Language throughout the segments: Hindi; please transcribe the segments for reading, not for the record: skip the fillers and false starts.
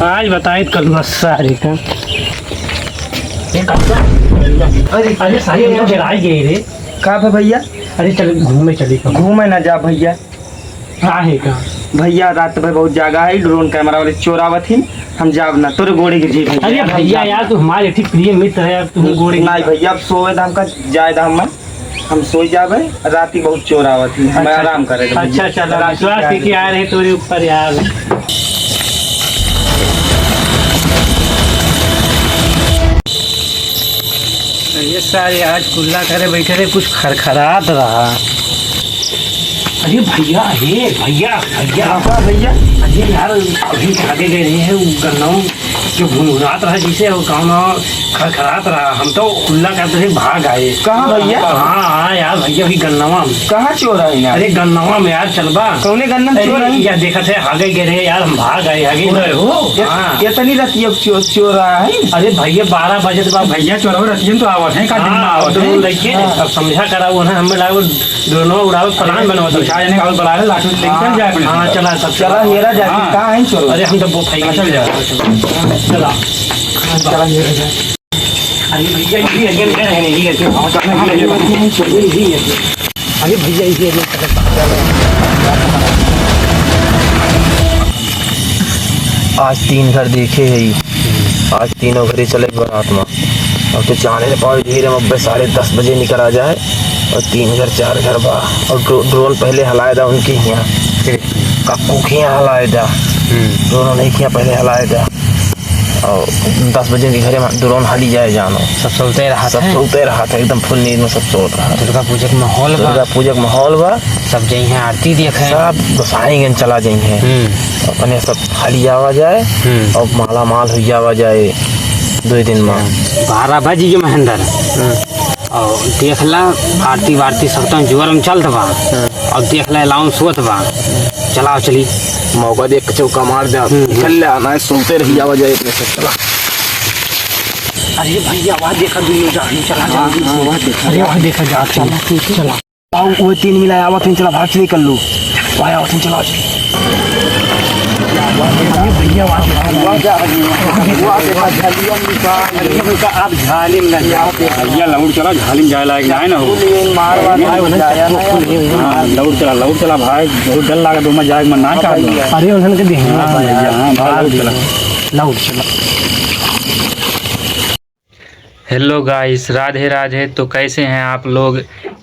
आज बताए कल सारे का अरे सारे जलाई गई रे। का है भैया? अरे चल घूमे चली घूमे ना जा भैया। हाँ है का भैया रात भर बहुत जागा है, ड्रोन कैमरा वाले चोरावत ही, हम जाब ना तोरे गोड़े गिर जी। अरे भैया यार तू हमारे ठीक प्रिय मित्र है यार, तुम गोड़े नहीं भैया अब सोए धाम का जाए धाम में हम सोई जावे, रात ही बहुत चोरावत ही, हम आराम करे। अच्छा चलो विश्वास की आ रहे तेरे ऊपर यार। ये सारे आज कुल्ला करे बैठे थे, कुछ खरखरात रहा। अरे भैया हे भैया भैया भैया अरे यार अभी आगे गए रहे हैं गन्ना जो भुनभुनात रहा जिसे वो काम खरखरात रहा, हम तो कुल्ला करते थे भाग आए। कहाँ भैया? हाँ यार भैया अभी गन्नवा कहाँ चोरा है यार? अरे गन्नवा में यार चलबा कौने गन्ना चोरा है यार? देखा थे आगे गए रहे यार, हम भाग आए आगे हो। ये तनी रतिया चोरा है। अरे भैया 12 बजे तो भैया चोरा रतियन तो आवत है अब समझा करा वो ना हमें लागो दोनों उड़ावे प्लान बनावत है और बुला ले लाठी लेकर जाए। हां चला सब चला हेरा जा कहां है चोर? अरे हम तो वो भाई चल जा चला चला हेरा जा। अरे भैया ये अगेन है नहीं है हां चला अरे भैया ये आज 3 घर देखे है, आज तीनों घरे चले बारात में। अब तो जाने पाओ धीरे मब्बे 10:30 बजे निकल आ जाए और 3 घर 4 घर बा और ड्रोन पहले हलाए दा उनके यहाँ काकू के यहाँ हलाए दा, ड्रोन नहीं किया पहले हलाए दा और 10 बजे के घरे में ड्रोन हली जाए जानो। सब सोते रहा था एकदम फुल नींद में सब सोच रहा। दुर्गा पूजा का माहौल बा सब जई हैं आरती देखे सब गोसाईगंज चला जाई हैं अपने सब हली जावा जाए और माला माल हो जावा जाए 2 दिन में 12 बजे के महेंद्र और देखला आरती वारती सकता जोर में चलत बा और देखला अलाउंस होत बा। चलाओ चली मौका देख के चौका मार दे निकल ले आना है, सोते रह जावा जाए अपने से। चला अरे भैया वहाँ देखा दुनिया जा चला अरे वहाँ देखा जा चला वो 3 मिला आवत है, चला भाग चली कर लो वहाँ आवत है, चला भैया आप झाली में भैया लौट चला, झाली में जाए लायक ना है ना लौट चला भाई बहुत डर लगा दो जाए मन ना कर। अरे उन्होंने लौट चला। Hello guys, Radhe Radhe. तो कैसे हैं आप लोग?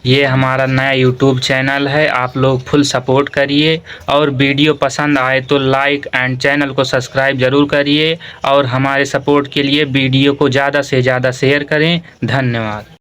ये हमारा नया यूट्यूब चैनल है, आप लोग फुल सपोर्ट करिए और वीडियो पसंद आए तो लाइक एंड चैनल को सब्सक्राइब ज़रूर करिए और हमारे सपोर्ट के लिए वीडियो को ज़्यादा से ज़्यादा शेयर करें। धन्यवाद।